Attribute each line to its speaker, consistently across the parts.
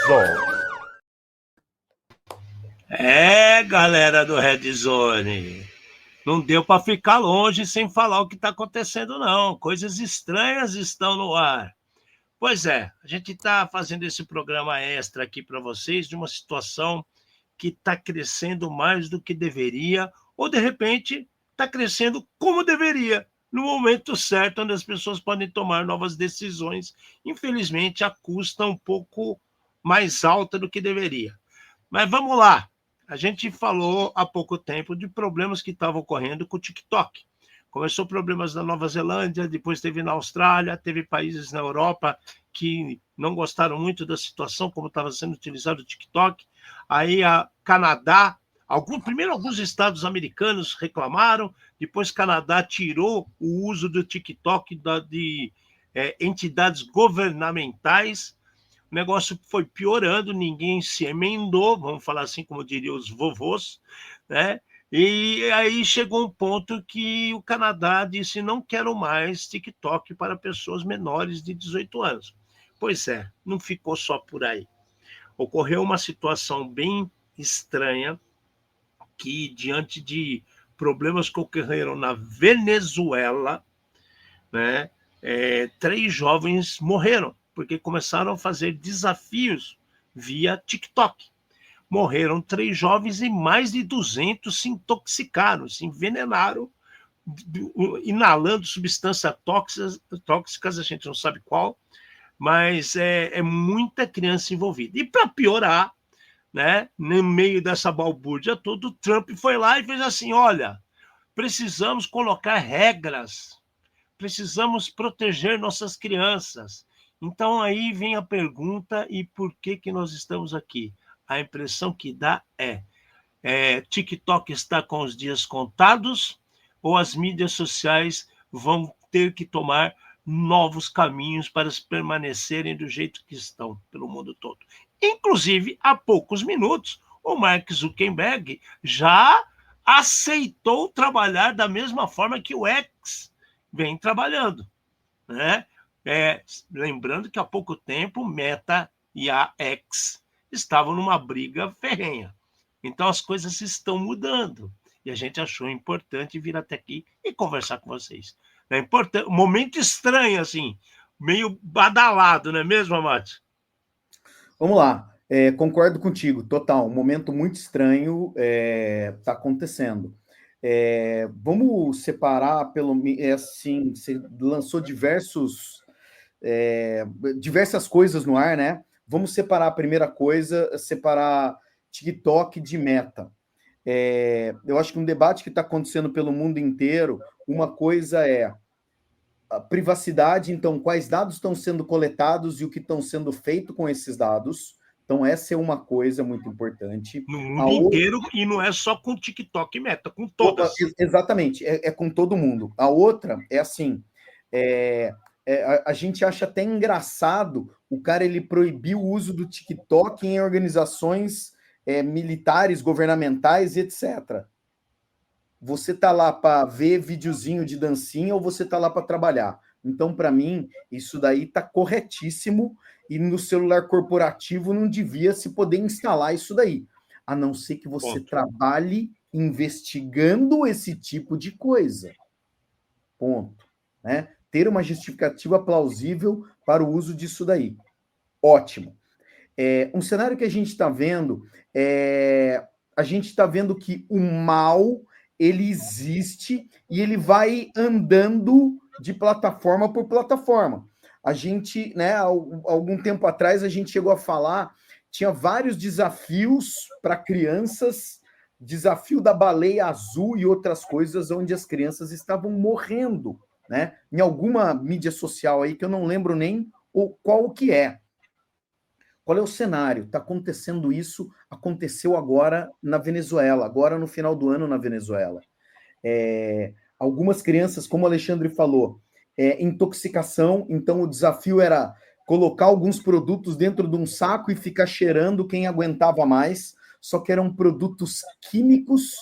Speaker 1: Zone.
Speaker 2: Galera do Red Zone, não deu para ficar longe sem falar o que está acontecendo, não. Coisas estranhas estão no ar. Pois é, a gente está fazendo esse programa extra aqui para vocês de uma situação que está crescendo mais do que deveria, ou de repente está crescendo como deveria, no momento certo, onde as pessoas podem tomar novas decisões, infelizmente, a custa um pouco mais alta do que deveria. Mas vamos lá. A gente falou há pouco tempo de problemas que estavam ocorrendo com o TikTok. Começou problemas na Nova Zelândia, depois teve na Austrália, teve países na Europa que não gostaram muito da situação, como estava sendo utilizado o TikTok. Aí a Canadá, primeiro alguns estados americanos reclamaram, depois Canadá tirou o uso do TikTok de entidades governamentais. O negócio foi piorando, ninguém se emendou, vamos falar assim, como diriam os vovôs, né? E aí chegou um ponto que o Canadá disse: não quero mais TikTok para pessoas menores de 18 anos. Pois é, não ficou só por aí. Ocorreu uma situação bem estranha que, diante de problemas que ocorreram na Venezuela, né, 3 jovens morreram, porque começaram a fazer desafios via TikTok. Morreram 3 jovens e mais de 200 se intoxicaram, se envenenaram, inalando substâncias tóxicas, a gente não sabe qual, mas é muita criança envolvida. E para piorar, né, no meio dessa balbúrdia toda, o Trump foi lá e fez assim: olha, precisamos colocar regras, precisamos proteger nossas crianças. Então aí vem a pergunta: e por que nós estamos aqui? A impressão que dá TikTok está com os dias contados, ou as mídias sociais vão ter que tomar novos caminhos para permanecerem do jeito que estão pelo mundo todo. Inclusive, há poucos minutos, o Mark Zuckerberg já aceitou trabalhar da mesma forma que o X vem trabalhando, né? Lembrando que há pouco tempo Meta e a X estavam numa briga ferrenha. Então as coisas estão mudando e a gente achou importante vir até aqui e conversar com vocês. É importante, um momento estranho assim, meio badalado, não é mesmo, Amate?
Speaker 3: Vamos lá, concordo contigo, total. Um momento muito estranho está acontecendo. Vamos separar assim, você lançou diversas coisas no ar, né? Vamos separar a primeira coisa, separar TikTok de Meta. Eu acho que um debate que está acontecendo pelo mundo inteiro, uma coisa é a privacidade, então, quais dados estão sendo coletados e o que estão sendo feito com esses dados. Então, essa é uma coisa muito importante.
Speaker 2: No mundo inteiro, e não é só com TikTok e Meta, com todas.
Speaker 3: Exatamente, é com todo mundo. A outra é assim, a gente acha até engraçado o cara ele proibir o uso do TikTok em organizações militares, governamentais, etc. Você tá lá para ver videozinho de dancinha ou você tá lá para trabalhar? Então, para mim, isso daí tá corretíssimo e no celular corporativo não devia se poder instalar isso daí, a não ser que você trabalhe investigando esse tipo de coisa. Ponto. Né? Ter uma justificativa plausível para o uso disso daí. Ótimo. Um cenário que a gente está vendo a gente está vendo que o mal ele existe e ele vai andando de plataforma por plataforma. A gente, né, algum tempo atrás, a gente chegou a falar, tinha vários desafios para crianças, desafio da baleia azul e outras coisas, onde as crianças estavam morrendo, né? Em alguma mídia social aí que eu não lembro nem qual que é. Qual é o cenário? Está acontecendo isso, aconteceu agora na Venezuela, agora no final do ano na Venezuela. Algumas crianças, como o Alexandre falou, intoxicação, então o desafio era colocar alguns produtos dentro de um saco e ficar cheirando quem aguentava mais, só que eram produtos químicos,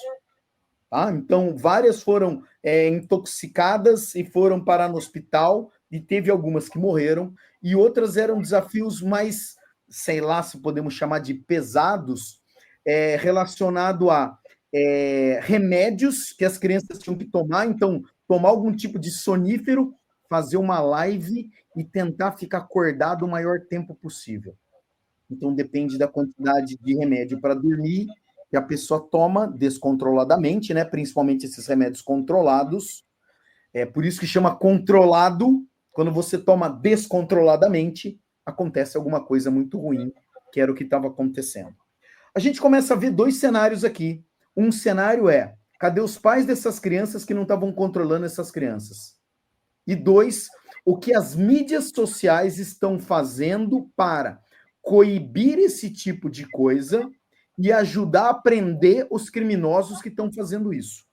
Speaker 3: tá? Então várias foram intoxicadas e foram parar no hospital e teve algumas que morreram, e outras eram desafios mais, sei lá, se podemos chamar de pesados, relacionado a remédios que as crianças tinham que tomar, então, tomar algum tipo de sonífero, fazer uma live e tentar ficar acordado o maior tempo possível. Então, depende da quantidade de remédio para dormir que a pessoa toma descontroladamente, né? Principalmente esses remédios controlados. É por isso que chama controlado. Quando você toma descontroladamente, acontece alguma coisa muito ruim, que era o que estava acontecendo. A gente começa a ver dois cenários aqui. Um cenário é, cadê os pais dessas crianças que não estavam controlando essas crianças? E dois, o que as mídias sociais estão fazendo para coibir esse tipo de coisa e ajudar a prender os criminosos que estão fazendo isso.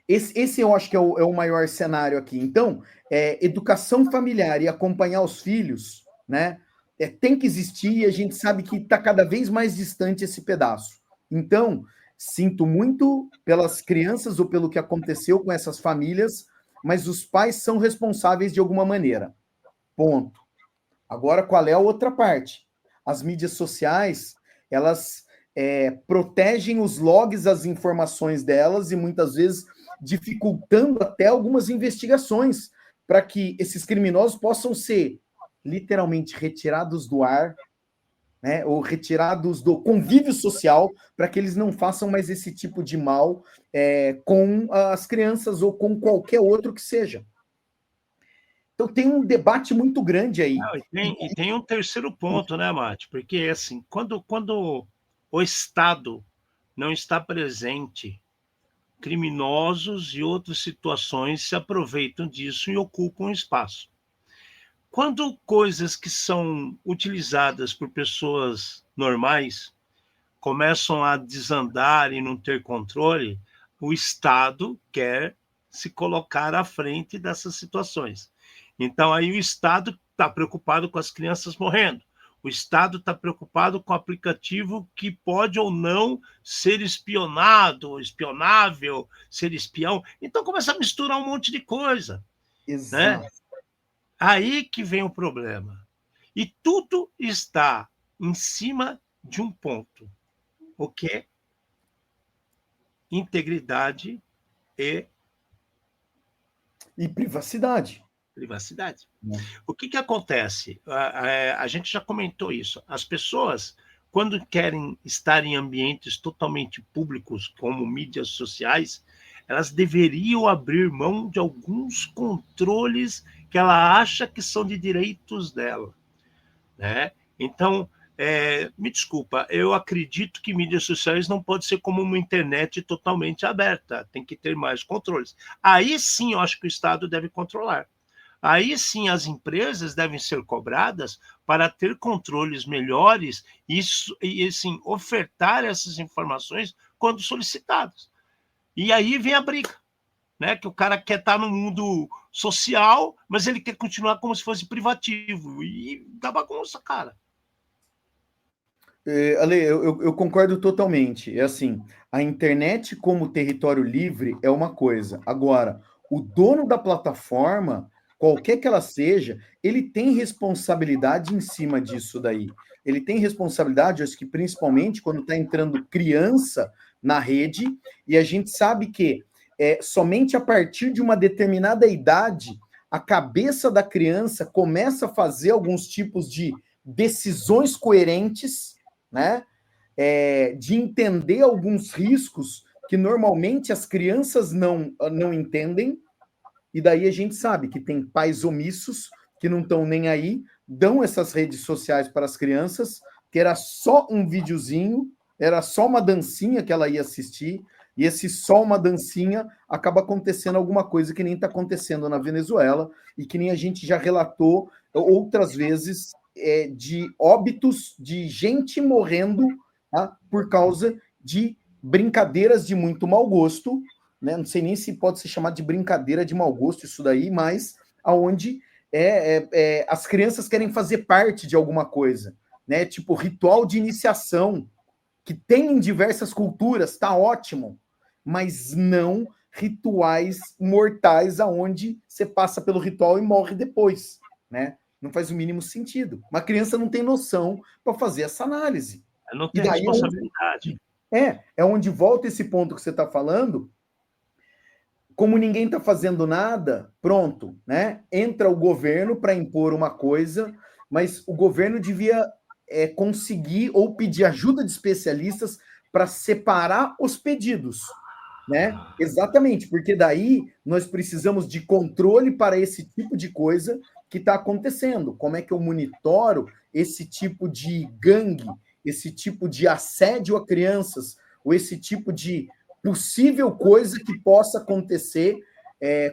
Speaker 3: Esse eu acho que é o maior cenário aqui. Então, educação familiar e acompanhar os filhos, né? Tem que existir e a gente sabe que está cada vez mais distante esse pedaço. Então, sinto muito pelas crianças ou pelo que aconteceu com essas famílias, mas os pais são responsáveis de alguma maneira. Ponto. Agora, qual é a outra parte? As mídias sociais, elas protegem os logs, as informações delas e muitas vezes dificultando até algumas investigações para que esses criminosos possam ser literalmente retirados do ar, né, ou retirados do convívio social, para que eles não façam mais esse tipo de mal com as crianças ou com qualquer outro que seja. Então tem um debate muito grande aí.
Speaker 2: Não, e tem um terceiro ponto, né, Mate? Porque, assim, quando o Estado não está presente, criminosos e outras situações se aproveitam disso e ocupam espaço. Quando coisas que são utilizadas por pessoas normais começam a desandar e não ter controle, o Estado quer se colocar à frente dessas situações. Então, aí o Estado está preocupado com as crianças morrendo. O Estado está preocupado com o aplicativo que pode ou não ser espionado, espionável, ser espião. Então, começa a misturar um monte de coisa.
Speaker 3: Exato.
Speaker 2: Né? Aí que vem o problema. E tudo está em cima de um ponto. O que? Integridade e
Speaker 3: privacidade.
Speaker 2: Privacidade. O que acontece? A gente já comentou isso. As pessoas, quando querem estar em ambientes totalmente públicos, como mídias sociais, elas deveriam abrir mão de alguns controles que ela acha que são de direitos dela. Né? Então, me desculpa, eu acredito que mídias sociais não pode ser como uma internet totalmente aberta, tem que ter mais controles. Aí sim eu acho que o Estado deve controlar. Aí sim as empresas devem ser cobradas para ter controles melhores e assim, ofertar essas informações quando solicitadas. E aí vem a briga, né? Que o cara quer estar no mundo social, mas ele quer continuar como se fosse privativo. E dá bagunça, cara.
Speaker 3: Ale, eu concordo totalmente. É assim, a internet como território livre é uma coisa. Agora, o dono da plataforma, qualquer que ela seja, ele tem responsabilidade em cima disso daí. Ele tem responsabilidade, acho que principalmente quando está entrando criança na rede, e a gente sabe que somente a partir de uma determinada idade, a cabeça da criança começa a fazer alguns tipos de decisões coerentes, né? De entender alguns riscos que normalmente as crianças não entendem, e daí a gente sabe que tem pais omissos que não estão nem aí, dão essas redes sociais para as crianças, que era só um videozinho, era só uma dancinha que ela ia assistir, e esse só uma dancinha acaba acontecendo alguma coisa que nem está acontecendo na Venezuela, e que nem a gente já relatou outras vezes de óbitos de gente morrendo, tá, por causa de brincadeiras de muito mau gosto, né? Não sei nem se pode ser chamado de brincadeira de mau gosto isso daí, mas aonde as crianças querem fazer parte de alguma coisa, né? Tipo ritual de iniciação, que tem em diversas culturas, tá ótimo, mas não rituais mortais aonde você passa pelo ritual e morre depois, né? Não faz o mínimo sentido. Uma criança não tem noção para fazer essa análise.
Speaker 2: Não
Speaker 3: E
Speaker 2: tem
Speaker 3: daí
Speaker 2: responsabilidade.
Speaker 3: é onde volta esse ponto que você está falando. Como ninguém está fazendo nada, pronto, né? Entra o governo para impor uma coisa, mas o governo devia conseguir ou pedir ajuda de especialistas para separar os pedidos, né? Exatamente, porque daí nós precisamos de controle para esse tipo de coisa que está acontecendo. Como é que eu monitoro esse tipo de gangue, esse tipo de assédio a crianças, ou esse tipo de possível coisa que possa acontecer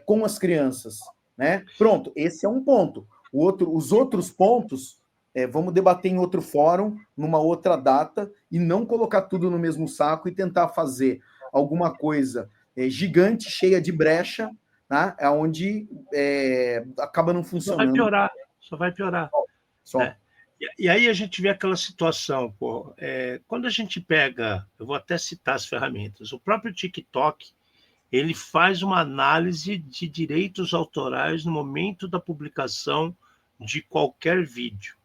Speaker 3: com as crianças, né? Pronto, esse é um ponto. Os outros pontos, vamos debater em outro fórum, numa outra data, e não colocar tudo no mesmo saco e tentar fazer alguma coisa gigante, cheia de brecha, tá? Onde acaba não funcionando.
Speaker 2: Só vai piorar.
Speaker 3: Só.
Speaker 2: Né? E aí a gente vê aquela situação, pô, quando a gente pega, eu vou até citar as ferramentas, o próprio TikTok, ele faz uma análise de direitos autorais no momento da publicação de qualquer vídeo.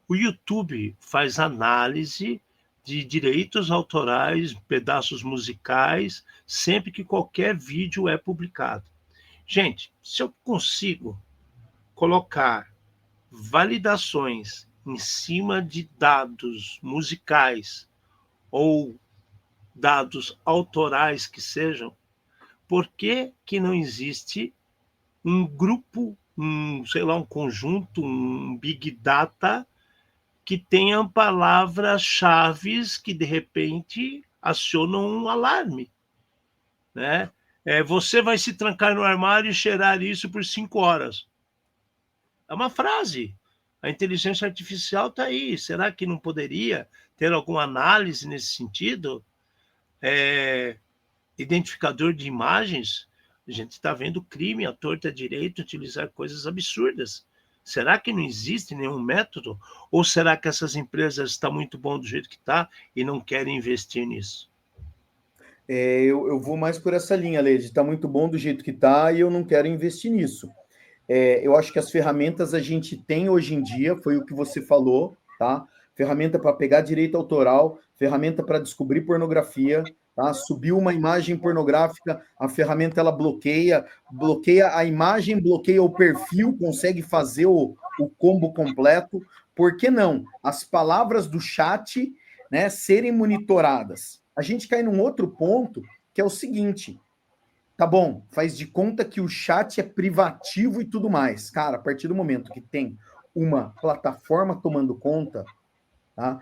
Speaker 2: O YouTube faz análise de direitos autorais, pedaços musicais, sempre que qualquer vídeo é publicado. Gente, se eu consigo colocar validações em cima de dados musicais ou dados autorais que sejam, por que não existe um grupo, sei lá, um conjunto, um big data que tenha palavras-chave que, de repente, acionam um alarme, né? Você vai se trancar no armário e cheirar isso por 5 horas. É uma frase. A inteligência artificial está aí. Será que não poderia ter alguma análise nesse sentido? Identificador de imagens? A gente está vendo crime à torta e à direita utilizar coisas absurdas. Será que não existe nenhum método? Ou será que essas empresas estão muito bom do jeito que está e não querem investir nisso?
Speaker 3: Eu vou mais por essa linha, Leide. Está muito bom do jeito que está e eu não quero investir nisso. Eu acho que as ferramentas a gente tem hoje em dia, foi o que você falou, tá? Ferramenta para pegar direito autoral, ferramenta para descobrir pornografia, tá? Subiu uma imagem pornográfica, a ferramenta ela bloqueia a imagem, bloqueia o perfil, consegue fazer o combo completo. Por que não? As palavras do chat, né, serem monitoradas. A gente cai num outro ponto que é o seguinte. Tá bom, faz de conta que o chat é privativo e tudo mais. Cara, a partir do momento que tem uma plataforma tomando conta, tá?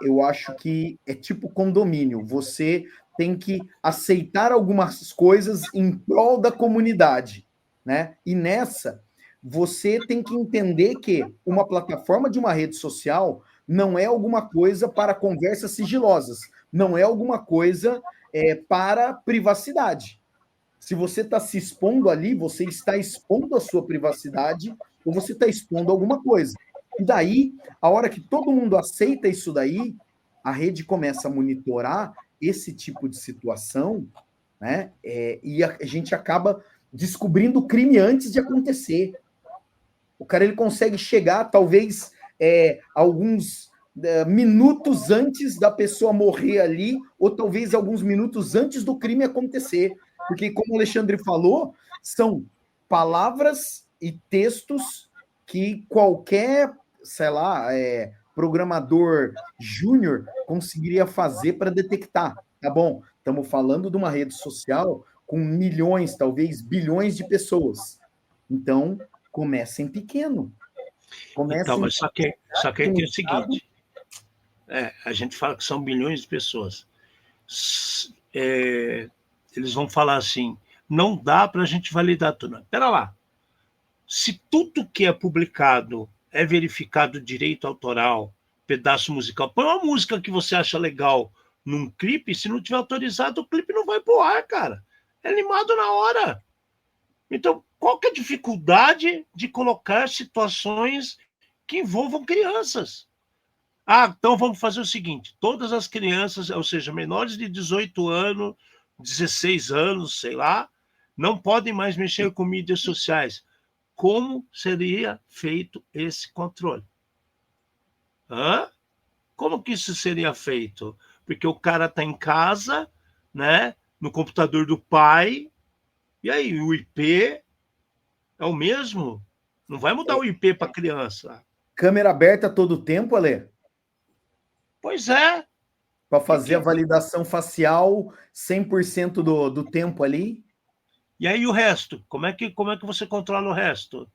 Speaker 3: Eu acho que é tipo condomínio. Você tem que aceitar algumas coisas em prol da comunidade, né? E nessa, você tem que entender que uma plataforma de uma rede social não é alguma coisa para conversas sigilosas, não é alguma coisa para privacidade. Se você está se expondo ali, você está expondo a sua privacidade ou você está expondo alguma coisa. E daí, a hora que todo mundo aceita isso daí, a rede começa a monitorar esse tipo de situação, né? E a gente acaba descobrindo o crime antes de acontecer. O cara ele consegue chegar, talvez, alguns minutos antes da pessoa morrer ali, ou talvez alguns minutos antes do crime acontecer. Porque, como o Alexandre falou, são palavras e textos que qualquer, sei lá, programador júnior conseguiria fazer para detectar. Tá bom, estamos falando de uma rede social com milhões, talvez bilhões de pessoas. Então, comecem pequeno.
Speaker 2: Então, mas só que aí tem o seguinte, a gente fala que são bilhões de pessoas. Eles vão falar assim, não dá para a gente validar tudo. Espera lá, se tudo que é publicado é verificado direito autoral, pedaço musical, põe uma música que você acha legal num clipe, se não tiver autorizado, o clipe não vai pro ar, cara. É limado na hora. Então, qual que é a dificuldade de colocar situações que envolvam crianças? Então vamos fazer o seguinte, todas as crianças, ou seja, menores de 18 anos, 16 anos, sei lá, não podem mais mexer com mídias sociais. Como seria feito esse controle? Hã? Como que isso seria feito? Porque o cara está em casa, né, no computador do pai, e aí o IP é o mesmo? Não vai mudar o IP para criança.
Speaker 3: Câmera aberta todo o tempo, Ale?
Speaker 2: Pois é.
Speaker 3: Para fazer a validação facial 100% do tempo ali?
Speaker 2: E aí o resto? Como é que você controla o resto?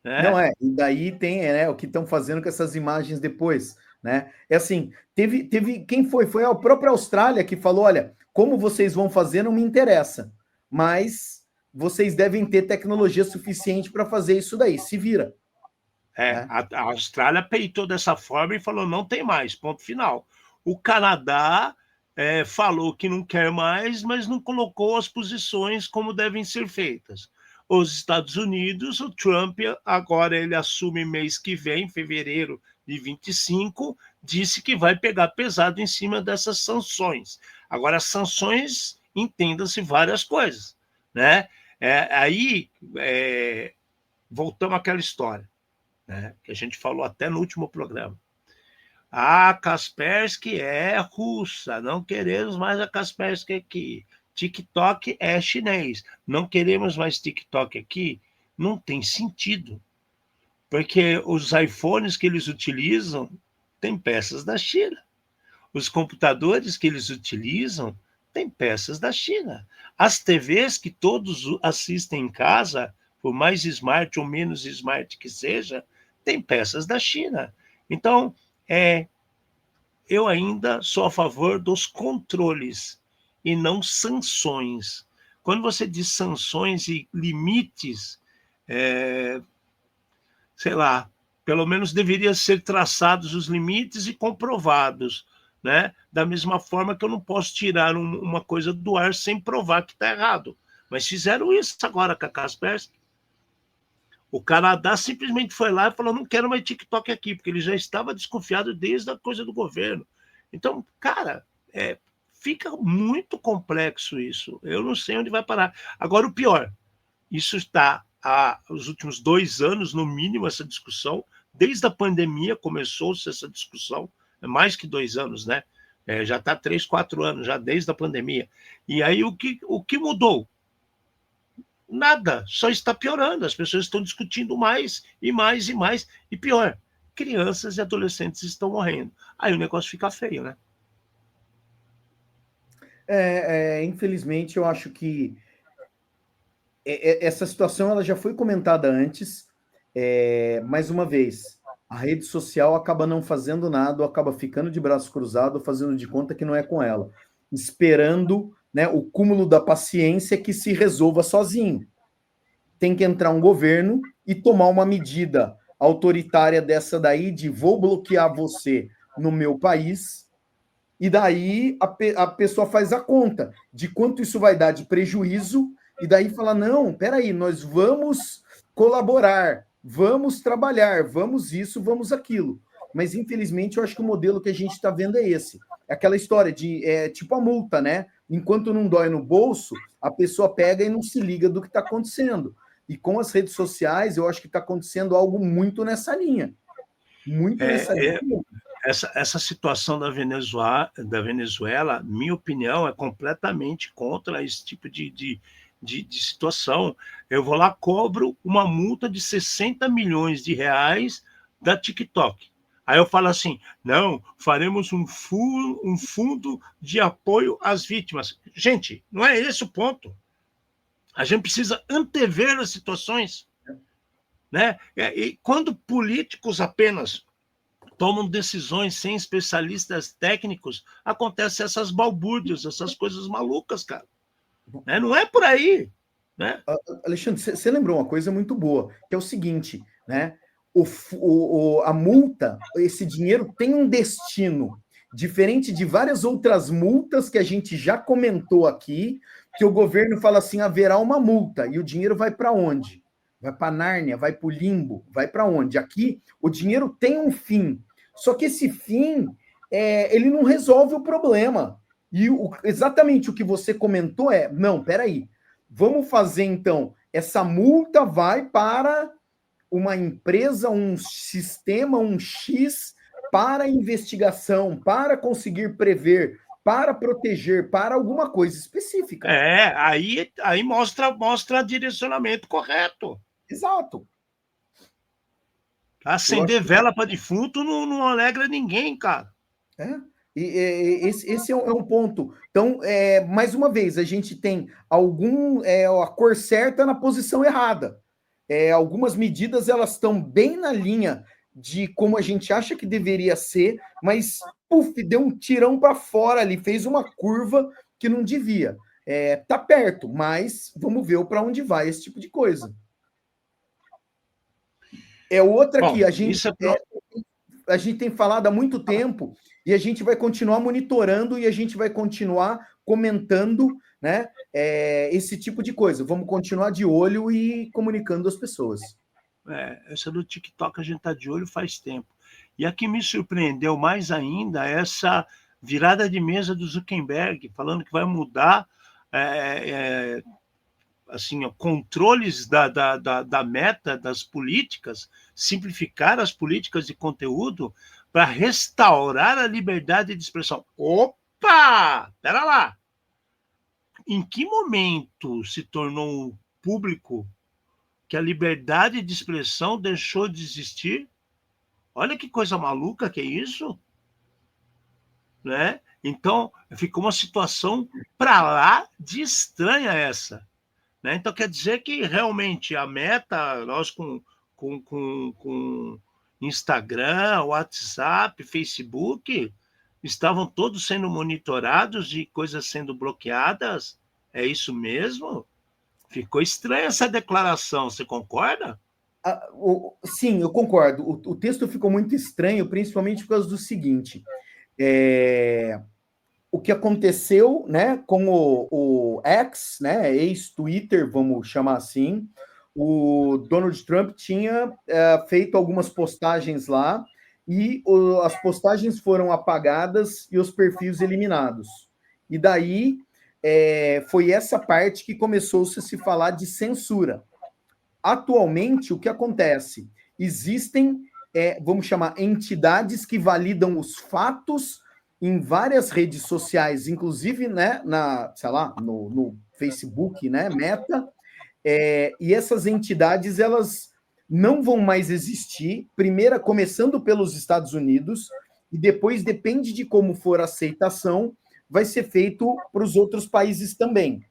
Speaker 3: Não é, e daí tem o que estão fazendo com essas imagens depois, né? É assim, teve quem foi? Foi a própria Austrália que falou, olha, como vocês vão fazer não me interessa, mas vocês devem ter tecnologia suficiente para fazer isso daí, se vira. Né?
Speaker 2: A Austrália peitou dessa forma e falou, não tem mais, ponto final. O Canadá falou que não quer mais, mas não colocou as posições como devem ser feitas. Os Estados Unidos, o Trump, agora ele assume mês que vem, fevereiro de 25, disse que vai pegar pesado em cima dessas sanções. Agora, as sanções, entenda-se várias coisas, né? Voltamos àquela história, né, que a gente falou até no último programa. A Kaspersky é russa, não queremos mais a Kaspersky aqui. TikTok é chinês, não queremos mais TikTok aqui. Não tem sentido, porque os iPhones que eles utilizam têm peças da China. Os computadores que eles utilizam têm peças da China. As TVs que todos assistem em casa, por mais smart ou menos smart que seja, tem peças da China. Então, eu ainda sou a favor dos controles e não sanções. Quando você diz sanções e limites, sei lá, pelo menos deveriam ser traçados os limites e comprovados, né? Da mesma forma que eu não posso tirar uma coisa do ar sem provar que está errado. Mas fizeram isso agora com a Kaspersky. O Canadá simplesmente foi lá e falou, não quero mais TikTok aqui, porque ele já estava desconfiado desde a coisa do governo. Então, cara, fica muito complexo isso. Eu não sei onde vai parar. Agora, o pior, isso está há os últimos 2 anos, no mínimo, essa discussão. Desde a pandemia começou-se essa discussão, mais que 2 anos, né? Já está 3, 4 anos, já desde a pandemia. E aí, o que mudou? Nada, só está piorando. As pessoas estão discutindo mais e mais e mais. E pior, crianças e adolescentes estão morrendo. Aí o negócio fica feio, né?
Speaker 3: Infelizmente, eu acho que essa situação ela já foi comentada antes. Mais uma vez, a rede social acaba não fazendo nada, ou acaba ficando de braço cruzado, fazendo de conta que não é com ela, esperando, né, o cúmulo da paciência que se resolva sozinho. Tem que entrar um governo e tomar uma medida autoritária dessa daí, de vou bloquear você no meu país, e daí a pessoa faz a conta de quanto isso vai dar de prejuízo, e daí fala, não, peraí, nós vamos colaborar, vamos trabalhar, vamos isso, vamos aquilo. Mas, infelizmente, eu acho que o modelo que a gente está vendo é esse. É aquela história de, tipo a multa, né? Enquanto não dói no bolso, a pessoa pega e não se liga do que está acontecendo. E com as redes sociais, eu acho que está acontecendo algo muito nessa linha. Muito nessa linha.
Speaker 2: Essa situação da Venezuela, minha opinião, é completamente contra esse tipo de situação. Eu vou lá, cobro uma multa de 60 milhões de reais da TikTok. Aí eu falo assim, não, faremos um fundo de apoio às vítimas. Gente, não é esse o ponto. A gente precisa antever as situações, né? E quando políticos apenas tomam decisões sem especialistas técnicos, acontecem essas balbúrdias, essas coisas malucas, cara. Não é por aí, né?
Speaker 3: Alexandre, você lembrou uma coisa muito boa, que é o seguinte, né? A multa, esse dinheiro tem um destino, diferente de várias outras multas que a gente já comentou aqui, que o governo fala assim, haverá uma multa, e o dinheiro vai para onde? Vai para Nárnia, vai para o limbo, vai para onde? Aqui, o dinheiro tem um fim, só que esse fim, ele não resolve o problema. E exatamente o que você comentou é, não, peraí, vamos fazer então, essa multa vai para uma empresa, um sistema, um X para investigação, para conseguir prever, para proteger, para alguma coisa específica.
Speaker 2: Aí mostra direcionamento correto.
Speaker 3: Exato.
Speaker 2: Acender vela para defunto não alegra ninguém, cara.
Speaker 3: Esse é um ponto. Então, mais uma vez, a gente tem a cor certa na posição errada. Algumas medidas elas estão bem na linha de como a gente acha que deveria ser, mas deu um tirão para fora ali, fez uma curva que não devia. Tá perto, mas vamos ver para onde vai esse tipo de coisa. Outra que a gente tem falado há muito tempo e a gente vai continuar monitorando e a gente vai continuar comentando, né, esse tipo de coisa. Vamos continuar de olho e comunicando às pessoas.
Speaker 2: Essa do TikTok a gente está de olho faz tempo. E a que me surpreendeu mais ainda é essa virada de mesa do Zuckerberg, falando que vai mudar assim, controles da Meta, das políticas, simplificar as políticas de conteúdo para restaurar a liberdade de expressão. Opa! Pera lá! Em que momento se tornou público que a liberdade de expressão deixou de existir? Olha que coisa maluca que é isso, né? Então, ficou uma situação para lá de estranha essa. Né? Então, quer dizer que realmente a Meta, nós com Instagram, WhatsApp, Facebook, estavam todos sendo monitorados e coisas sendo bloqueadas? É isso mesmo? Ficou estranha essa declaração, você concorda?
Speaker 3: Sim, eu concordo. O texto ficou muito estranho, principalmente por causa do seguinte. O que aconteceu, né, com o X, né, ex-Twitter, vamos chamar assim, o Donald Trump tinha feito algumas postagens lá e as postagens foram apagadas e os perfis eliminados. E daí foi essa parte que começou-se a se falar de censura. Atualmente, o que acontece? Existem, vamos chamar, entidades que validam os fatos em várias redes sociais, inclusive, né, sei lá, no Facebook, né, Meta, e essas entidades, elas não vão mais existir, primeiro começando pelos Estados Unidos, e depois, depende de como for a aceitação, vai ser feito para os outros países também.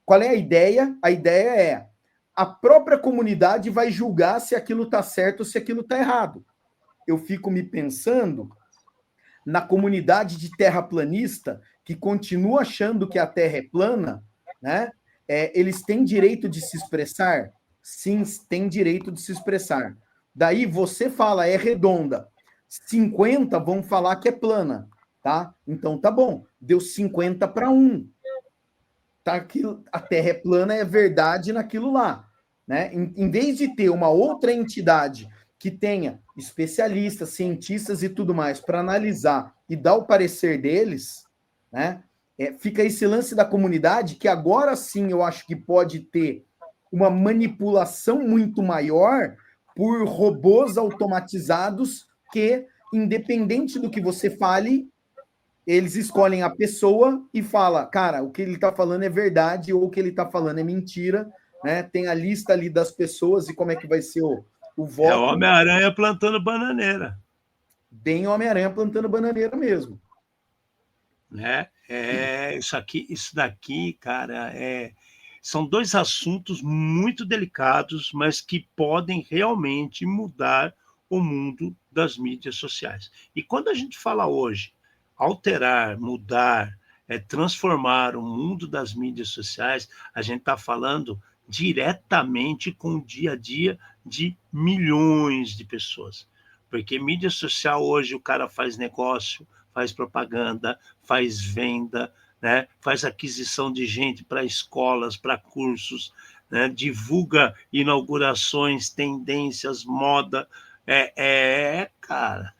Speaker 3: Qual é a ideia? A ideia é a própria comunidade vai julgar se aquilo está certo ou se aquilo está errado. Eu fico me pensando na comunidade de terraplanista que continua achando que a Terra é plana, né? Eles têm direito de se expressar? Sim, têm direito de se expressar. Daí você fala, é redonda. 50 vão falar que é plana, tá? Então tá bom, deu 50-1. Tá, que a Terra é plana é verdade naquilo lá, né? Em vez de ter uma outra entidade que tenha especialistas, cientistas e tudo mais para analisar e dar o parecer deles, né? Fica esse lance da comunidade que agora sim eu acho que pode ter uma manipulação muito maior por robôs automatizados que, independente do que você fale, eles escolhem a pessoa e fala, cara, o que ele está falando é verdade ou o que ele está falando é mentira, né? Tem a lista ali das pessoas e como é que vai ser o voto.
Speaker 2: É o Homem-Aranha plantando bananeira.
Speaker 3: Bem Homem-Aranha plantando bananeira mesmo.
Speaker 2: Né? Isso daqui, cara, são dois assuntos muito delicados, mas que podem realmente mudar o mundo das mídias sociais. E quando a gente fala hoje alterar, mudar, transformar o mundo das mídias sociais, a gente está falando diretamente com o dia a dia de milhões de pessoas. Porque mídia social hoje o cara faz negócio, faz propaganda, faz venda, né? Faz aquisição de gente para escolas, para cursos, né? Divulga inaugurações, tendências, moda. Cara,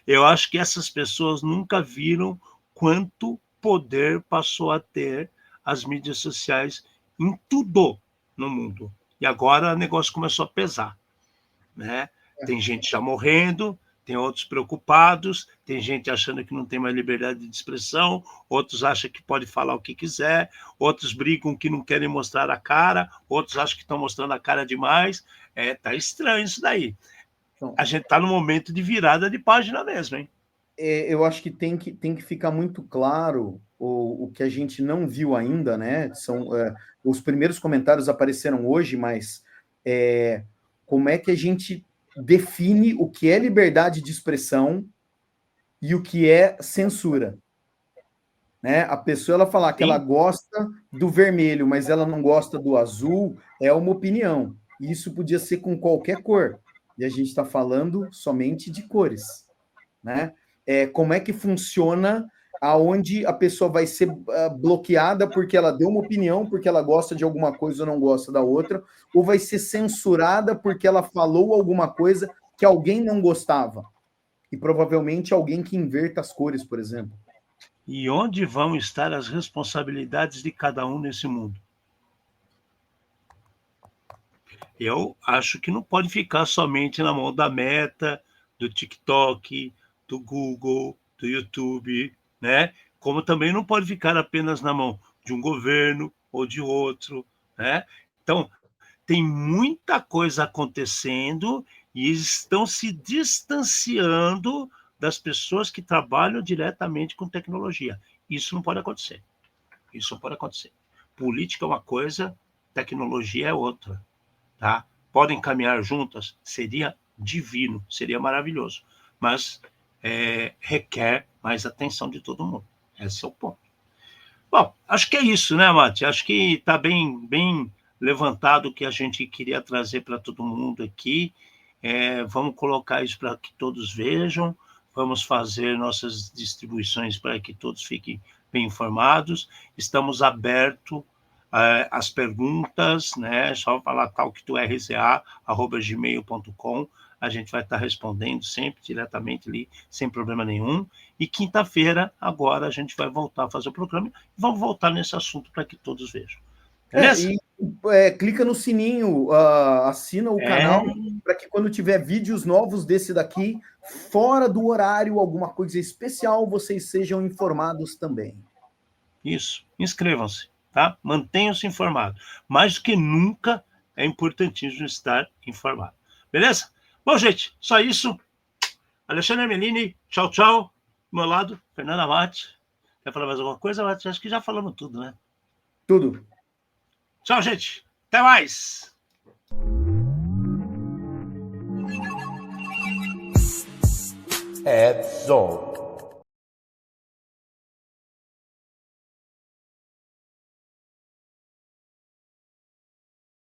Speaker 2: eu acho que essas pessoas nunca viram quanto poder passou a ter as mídias sociais em tudo no mundo. E agora o negócio começou a pesar, né? Tem gente já morrendo, tem outros preocupados, tem gente achando que não tem mais liberdade de expressão, outros acham que pode falar o que quiser, outros brigam que não querem mostrar a cara, outros acham que estão mostrando a cara demais. Tá estranho isso daí.
Speaker 3: Então,
Speaker 2: A gente está no momento de virada de página mesmo, hein?
Speaker 3: eu acho que tem que ficar muito claro o que a gente não viu ainda, né? São, os primeiros comentários apareceram hoje, mas como é que a gente define o que é liberdade de expressão e o que é censura? Né? A pessoa ela falar que ela gosta do vermelho, mas ela não gosta do azul, é uma opinião. Isso podia ser com qualquer cor. E a gente está falando somente de cores, né? Como é que funciona aonde a pessoa vai ser bloqueada porque ela deu uma opinião, porque ela gosta de alguma coisa ou não gosta da outra, ou vai ser censurada porque ela falou alguma coisa que alguém não gostava. E provavelmente alguém que inverta as cores, por exemplo.
Speaker 2: E onde vão estar as responsabilidades de cada um nesse mundo? Eu acho que não pode ficar somente na mão da Meta, do TikTok, do Google, do YouTube, né? Como também não pode ficar apenas na mão de um governo ou de outro, né? Então, tem muita coisa acontecendo e eles estão se distanciando das pessoas que trabalham diretamente com tecnologia. Isso não pode acontecer. Isso não pode acontecer. Política é uma coisa, tecnologia é outra. Tá? Podem caminhar juntas? Seria divino, seria maravilhoso. Mas requer mais atenção de todo mundo. Esse é o ponto. Bom, acho que é isso, né, Mate? Acho que está bem levantado o que a gente queria trazer para todo mundo aqui. Vamos colocar isso para que todos vejam, vamos fazer nossas distribuições para que todos fiquem bem informados. Estamos abertos às perguntas, né? Só falar talk2rca@gmail.com. A gente vai estar respondendo sempre diretamente ali, sem problema nenhum. E quinta-feira, agora, a gente vai voltar a fazer o programa e vamos voltar nesse assunto para que todos vejam. Beleza?
Speaker 3: Clica no sininho, assina o canal, para que quando tiver vídeos novos desse daqui, fora do horário, alguma coisa especial, vocês sejam informados também.
Speaker 2: Isso, inscrevam-se, tá? Mantenham-se informados. Mais do que nunca, é importantíssimo estar informado. Beleza? Bom, gente, só isso. Alexandre Melini, tchau, tchau. Do meu lado, Fernanda Mate. Quer falar mais alguma coisa, Mate? Acho que já falamos tudo, né?
Speaker 3: Tudo.
Speaker 2: Tchau, gente. Até mais.
Speaker 1: Edson.